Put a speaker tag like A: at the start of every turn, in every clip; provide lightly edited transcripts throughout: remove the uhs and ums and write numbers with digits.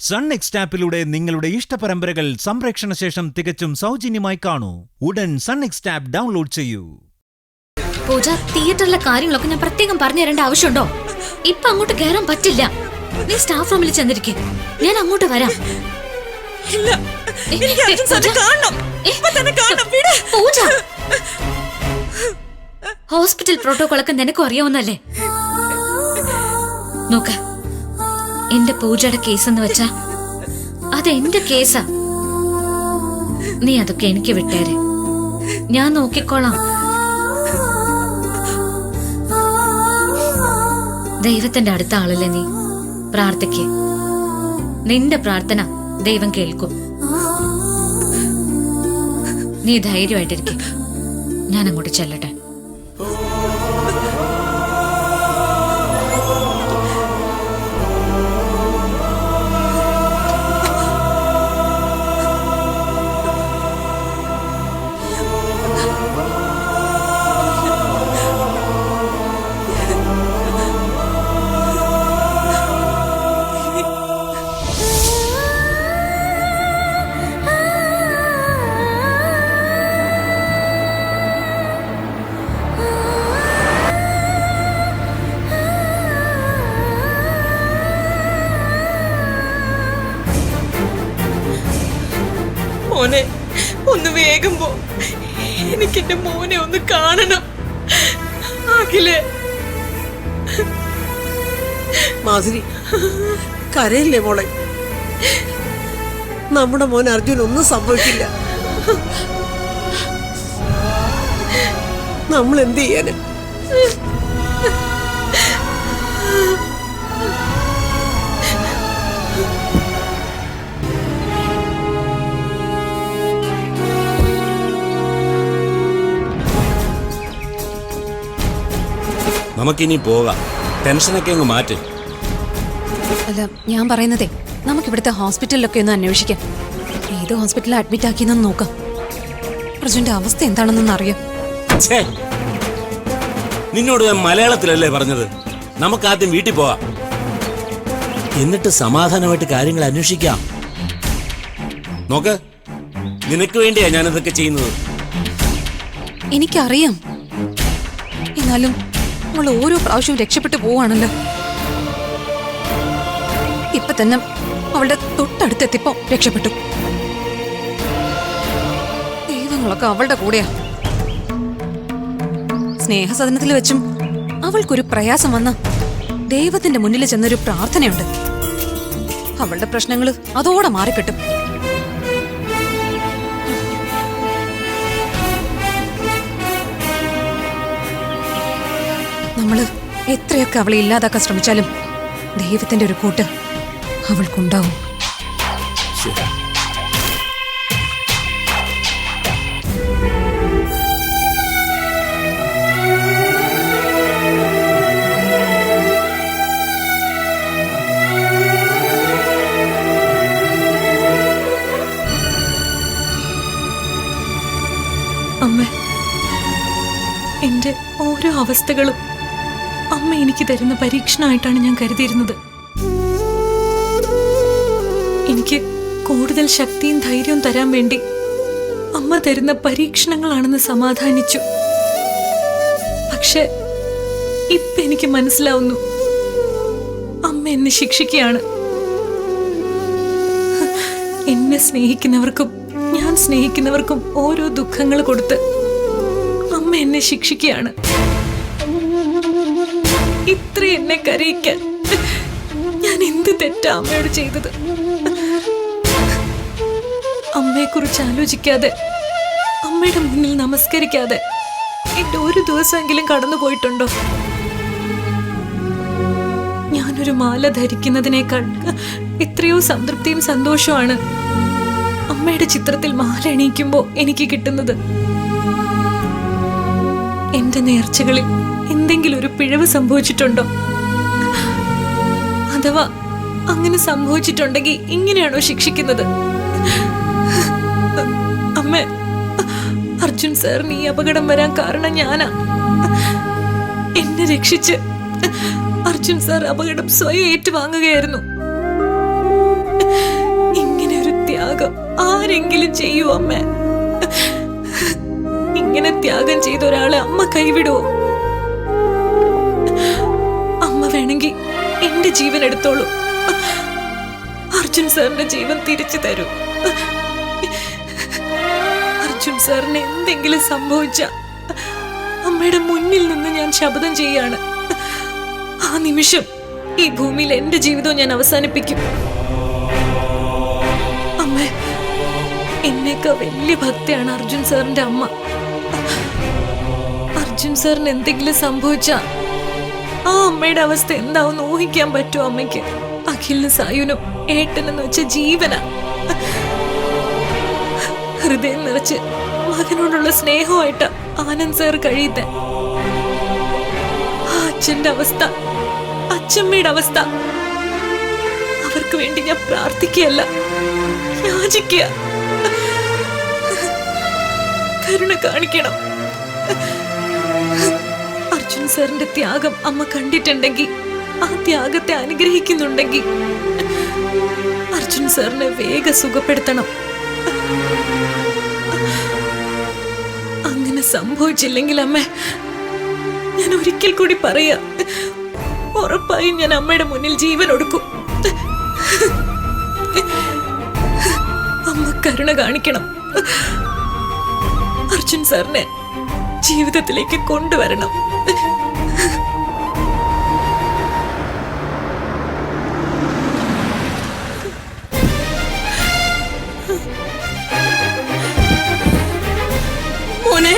A: Sun next ആപ്പിലൂടെ നിങ്ങളുടെ ഇഷ്ടപരമ്പരകൾ സംപ്രേക്ഷണ ശേഷം തികച്ചും സൗജന്യമായി കാണൂ. ഉടൻ സൺ നെക്സ്റ്റ് ആപ്പ് ഡൗൺലോഡ് ചെയ്യൂ.
B: പൂജ, തിയേറ്ററിലെ കാര്യങ്ങളൊക്കെ ഞാൻ പ്രത്യേകം പറഞ്ഞു തരേണ്ട ആവശ്യമുണ്ടോ? ഇപ്പൊ അങ്ങോട്ട് കയറാൻ പറ്റില്ല. നീ സ്റ്റാഫ് റൂമിൽ ചെന്നിരിക്കെ, ഞാൻ അങ്ങോട്ട് വരാം. പൂജ, ഹോസ്പിറ്റൽ പ്രോട്ടോകോൾ ഒക്കെ നിനക്കും അറിയാവുന്നല്ലേ? നോക്ക, എന്റെ പൂജയുടെ കേസ് എന്ന് വെച്ചാ അത് എന്റെ കേസാ. നീ അതൊക്കെ എനിക്ക് വിട്ടേരെ, ഞാൻ നോക്കിക്കോളാം. ദൈവത്തിന്റെ അടുത്ത ആളല്ലേ നീ? പ്രാർത്ഥിക്ക്. നിന്റെ പ്രാർത്ഥന ദൈവം കേൾക്കും. നീ ധൈര്യമായിട്ടിരിക്കെ, ഞാൻ അങ്ങോട്ട് ചെല്ലട്ടെ.
C: മോനെ, ഒന്ന് വേഗം പോ. എനിക്ക് എന്റെ മോനെ ഒന്ന് കാണണം. അഖിലേ,
D: മാധുരി കരയില്ലേ മോളെ? നമ്മുടെ മോൻ അർജുൻ ഒന്നും സംഭവിക്കില്ല. നമ്മൾ എന്ത് ചെയ്യാന്?
E: നമുക്കിനി പോകാം. ടെൻഷനൊക്കെ അങ്ങ് മാറ്റ്.
F: അല്ല, ഞാൻ പറയുന്നതേ, നമുക്കിവിടുത്തെ ഹോസ്പിറ്റലിലൊക്കെ ഒന്ന് അന്വേഷിക്കാം. ഏത് ഹോസ്പിറ്റലിൽ അഡ്മിറ്റ് ആക്കിയെന്ന് നോക്കാം. അർജുന്റെ അവസ്ഥ എന്താണെന്നൊന്ന് അറിയാം.
E: നിന്നോട് ഞാൻ മലയാളത്തിലല്ലേ പറഞ്ഞത്? നമുക്ക് ആദ്യം വീട്ടിൽ പോവാം, എന്നിട്ട് സമാധാനമായിട്ട് കാര്യങ്ങൾ അന്വേഷിക്കാം. നോക്ക്, നിനക്ക് വേണ്ടിയാ ഞാനിതൊക്കെ ചെയ്യുന്നത്.
F: എനിക്കറിയാം, എന്നാലും അവൾ ഓരോ പ്രാവശ്യവും രക്ഷപ്പെട്ടു പോവാണല്ലോ. ഇപ്പൊ തന്നെ അവളുടെ തൊട്ടടുത്തെത്തിപ്പോ രക്ഷപ്പെട്ടു. ദൈവങ്ങളൊക്കെ അവളുടെ കൂടെയാ. സ്നേഹസദനത്തിൽ വെച്ചും അവൾക്കൊരു പ്രയാസം വന്ന ദൈവത്തിന്റെ മുന്നിൽ ചെന്നൊരു പ്രാർത്ഥനയുണ്ട്. അവളുടെ പ്രശ്നങ്ങള് അതോടെ മാറിക്കിട്ടും. നമ്മള് എത്രയൊക്കെ അവളെ ഇല്ലാതാക്കാൻ ശ്രമിച്ചാലും ദൈവത്തിന്റെ ഒരു കൂട്ട് അവൾക്കുണ്ടാവും.
C: അമ്മ, എന്റെ ഓരോ അവസ്ഥകളും അമ്മ എനിക്ക് തരുന്ന പരീക്ഷണമായിട്ടാണ് ഞാൻ കരുതിയിരുന്നത്. എനിക്ക് കൂടുതൽ ശക്തിയും ധൈര്യവും തരാൻ വേണ്ടി അമ്മ തരുന്ന പരീക്ഷണങ്ങളാണെന്ന് സമാധാനിച്ചു. പക്ഷെ ഇപ്പൊ എനിക്ക് മനസ്സിലാവുന്നു, അമ്മ എന്നെ ശിക്ഷിക്കുകയാണ്. എന്നെ സ്നേഹിക്കുന്നവർക്കും ഞാൻ സ്നേഹിക്കുന്നവർക്കും ഓരോ ദുഃഖങ്ങൾ കൊടുത്ത് അമ്മ എന്നെ ശിക്ഷിക്കുകയാണ്. ഇത്ര എന്നെ കരയിക്കാൻ ഞാൻ എന്ത് തെറ്റാ അമ്മയോട് ചെയ്തത്? അമ്മയെക്കുറിച്ച് ആലോചിക്കാതെ, അമ്മയുടെ മുന്നിൽ നമസ്കരിക്കാതെ എന്റെ ഒരു ദിവസമെങ്കിലും കടന്നു പോയിട്ടുണ്ടോ? ഞാനൊരു മാല ധരിക്കുന്നതിനേക്കാൾ എത്രയോ സംതൃപ്തിയും സന്തോഷമാണ് അമ്മയുടെ ചിത്രത്തിൽ മാല അണിയിക്കുമ്പോ എനിക്ക് കിട്ടുന്നത്. എന്റെ നേർച്ചകളിൽ എന്തെങ്കിലും ഒരു പിഴവ് സംഭവിച്ചിട്ടുണ്ടോ? അഥവാ അങ്ങനെ സംഭവിച്ചിട്ടുണ്ടെങ്കിൽ ഇങ്ങനെയാണോ ശിക്ഷിക്കുന്നത്? അമ്മ, അർജുൻ സാറിന് ഈ അപകടം വരാൻ കാരണം ഞാനാ. എന്നെ രക്ഷിച്ച് അർജുൻ സാർ അപകടം സ്വയം ഏറ്റുവാങ്ങുകയായിരുന്നു. എന്തെങ്കിലും ചെയ്യൂ അമ്മ. ഇങ്ങനെ ത്യാഗം ചെയ്ത ഒരാളെ അമ്മ കൈവിടുവോ? അമ്മ വേണമെങ്കിൽ എന്റെ ജീവൻ എടുത്തോളൂ. അർജുൻ സാറിന്റെ ജീവൻ തിരിച്ചു തരൂ. അർജുൻ സാറിന് എന്തെങ്കിലും സംഭവിച്ച അമ്മയുടെ മുന്നിൽ നിന്ന് ഞാൻ ശപഥം ചെയ്യാണ്, ആ നിമിഷം ഈ ഭൂമിയിൽ എന്റെ ജീവിതം ഞാൻ അവസാനിപ്പിക്കും. അമ്മ, എന്നേക്കാ വലിയ ഭക്തയാണ് അർജുൻ സാറിന്റെ അമ്മ. അർജുൻ സാറിന് എന്തെങ്കിലും സംഭവിച്ച ആ അമ്മയുടെ അവസ്ഥ എന്താവും ഊഹിക്കാൻ പറ്റുമോ അമ്മയ്ക്ക്? അഖിലിനും സായുനും ഏട്ടനെന്ന് വെച്ച ജീവന. ഹൃദയം നിറച്ച് മകനോടുള്ള സ്നേഹമായിട്ട് ആനന്ദ് സാർ കഴിയുന്നത്. ആ അച്ഛന്റെ അവസ്ഥ, അച്ഛമ്മയുടെ അവസ്ഥ, അവർക്ക് വേണ്ടി ഞാൻ പ്രാർത്ഥിക്കുകയല്ല, യാചിക്കുക. കരുണ കാണിക്കണം. അർജുൻ സാറിന്റെ ത്യാഗം അമ്മ കണ്ടിട്ടുണ്ടെങ്കിൽ, ആ ത്യാഗത്തെ അനുഗ്രഹിക്കുന്നുണ്ടെങ്കിൽ അർജുൻ സാറിനെ വേഗം സുഖപ്പെടുത്തണം. അങ്ങനെ സംഭവിച്ചില്ലെങ്കിൽ അമ്മ, ഞാൻ ഒരിക്കൽ കൂടി പറയാ, ഉറപ്പായും ഞാൻ അമ്മയുടെ മുന്നിൽ ജീവൻ ഒടുക്കും. അമ്മ കരുണ കാണിക്കണം. അർജുൻ സാറിനെ ജീവിതത്തിലേക്ക് കൊണ്ടുവരണം.
D: മോനെ,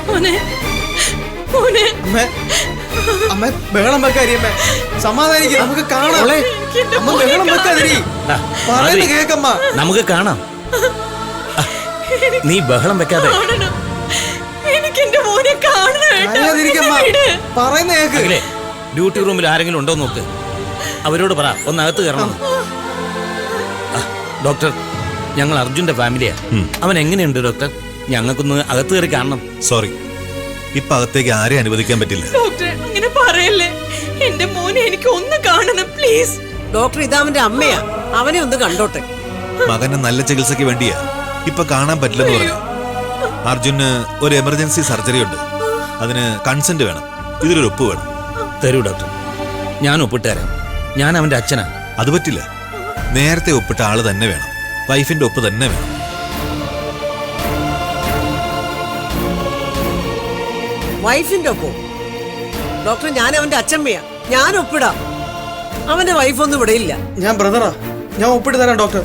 D: മോനെ, മോനെ.
G: അമ്മേ, അമ്മേ ബഹളം വെക്കാരിയമ്മേ, സമാധാനിക്ക്, നമുക്ക് കാണാം. അമ്മ ബഹളം വെക്കാതിരി, പറയുന്നത് കേക്കമ്മ.
E: നമുക്ക് കാണാം. നീ ബഹളം വെക്കാതെ
C: എനിക്ക് എന്റെ മോനെ
G: അറിയാതിരിക്കമ്മ, പറയുന്ന കേക്ക്.
E: അഖിലേ, ഡ്യൂട്ടി റൂമിൽ ആരെങ്കിലും ഉണ്ടോ നോക്ക്. അവരോട് പറ ഒന്ന് അകത്ത് കയറണം. ഡോക്ടർ, ഞങ്ങൾ അർജുന്റെ ഫാമിലിയാ. അവൻ എങ്ങനെയുണ്ട് ഡോക്ടർ? ഞങ്ങൾക്കൊന്ന് അകത്ത് കയറി കാണണം.
H: സോറി, ഇപ്പൊ അകത്തേക്ക് ആരെയും അനുവദിക്കാൻ പറ്റില്ല.
C: ഡോക്ടർ, അങ്ങനെ പറയല്ലേ. എന്റെ മോനെ എനിക്ക് ഒന്ന് കാണണം പ്ലീസ്.
D: ഡോക്ടർ ഇതവന്റെ അമ്മയാ, അവനെ ഒന്ന് കണ്ടോട്ടെ.
H: മകന് നല്ല ചികിത്സയ്ക്ക് വേണ്ടിയാ ഇപ്പൊ കാണാൻ പറ്റില്ലെന്ന് പറഞ്ഞു. അർജുന് ഒരു എമർജൻസി സർജറി ഉണ്ട്, അതിന് കൺസെന്റ് വേണം, ഇതിലൊരു ഒപ്പ് വേണം.
E: തരൂ ഡോക്ടർ, ഞാൻ ഒപ്പിട്ട് തരാം. ഞാൻ അവന്റെ അച്ഛനാ.
H: അത് പറ്റില്ല, നേരത്തെ ഒപ്പിട്ട ആള് തന്നെ വേണം, വൈഫിന്റെ ഒപ്പ് തന്നെ വേണം.
D: വൈഫിന്റെ ഒപ്പോ? ഡോക്ടർ, ഞാൻ അവന്റെ അച്ഛമ്മയാ, ഞാൻ ഒപ്പിടാം. അവന്റെ വൈഫൊന്നും ഇവിടെ ഇല്ല.
G: ഞാൻ ബ്രദറാ, ഞാൻ ഒപ്പിട്ട് തരാം ഡോക്ടർ.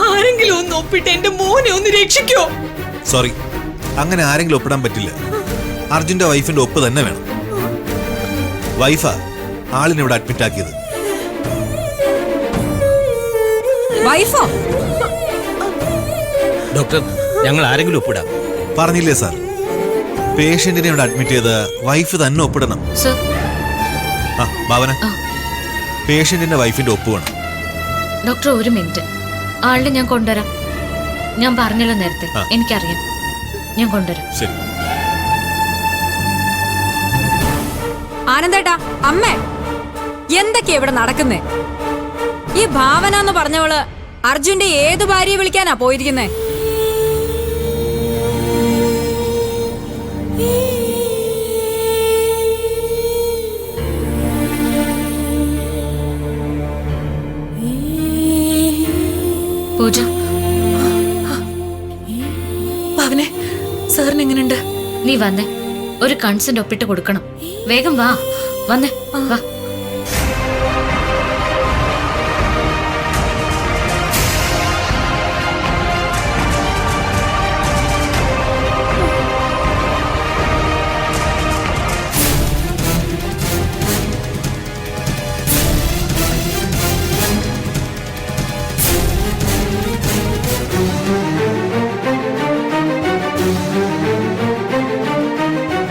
C: ആരെങ്കിലും ഒന്ന് ഒപ്പിട്ട് എന്റെ മോനെ ഒന്ന് രക്ഷിക്കോ?
H: സോറി, അങ്ങനെ ആരെങ്കിലും ഒപ്പിടാൻ പറ്റില്ല. അർജുന്റെ വൈഫിന്റെ ഒപ്പ് തന്നെ വേണം. വൈഫാ ആളിനെ ഇവിടെ അഡ്മിറ്റ് ആക്കിയത്.
F: വൈഫോ?
E: ഡോക്ടർ, ഞങ്ങൾ ആരെങ്കിലും ഒപ്പിടാം.
H: പറഞ്ഞില്ലേ സാർ, പേഷ്യന്റിനെ ഇവിടെ അഡ്മിറ്റ് ചെയ്ത് വൈഫ് തന്നെ ഒപ്പിടണം.
B: സർ,
H: ആ ഭാവന, പേഷ്യന്റിന്റെ വൈഫിന്റെ ഒപ്പ് വേണം.
B: ഡോക്ടർ ഒരു മിനിറ്റ്, ആളിനെ ഞാൻ കൊണ്ടുവരാം. ഞാൻ പറഞ്ഞല്ലോ നേരത്തെ, എനിക്കറിയാം, ഞാൻ കൊണ്ടുവരാം.
H: ശരി.
F: ആനന്ദേട്ടാ, അമ്മേ, എന്തൊക്കെയാ ഇവിടെ നടക്കുന്നേ? ഈ ഭാവന എന്ന് പറഞ്ഞവള് അർജുന്റെ ഏത് ഭാര്യയെ വിളിക്കാനാ പോയിരിക്കുന്നേ?
B: പൂജ,
C: ഭാവനെ, സാറിന് എങ്ങനെയുണ്ട്?
B: നീ വന്നേ, ഒരു കൺസെന്റ് ഒപ്പിട്ട് കൊടുക്കണം. വേഗം വാ, വന്നേ, വാ.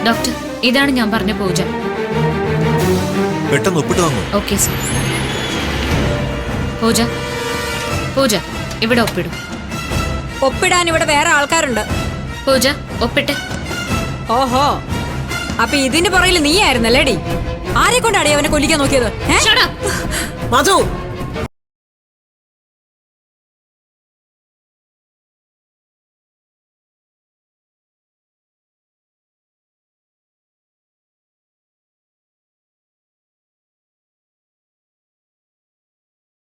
B: ഡോക്ടർ, ഇതാണ് ഞാൻ പറഞ്ഞ പൂജ.
H: പെട്ടെന്ന് ഒപ്പിട്ട് വന്നു.
B: Okay sir. പൂജ, പൂജ, ഇവിടെ ഒപ്പിടും.
F: ഒപ്പിടാൻ ഇവിടെ വേറെ ആൾക്കാരുണ്ട്.
B: പൂജ, ഒപ്പിട്ടെ.
F: ഓഹോ,
I: അപ്പൊ ഇതിന്റെ പുറകിൽ നീ ആയിരുന്നല്ലേടി? ആരെ കൊണ്ടാടി അവനെ കൊല്ലിക്കാൻ നോക്കിയത്?
B: Shut up.
D: മധു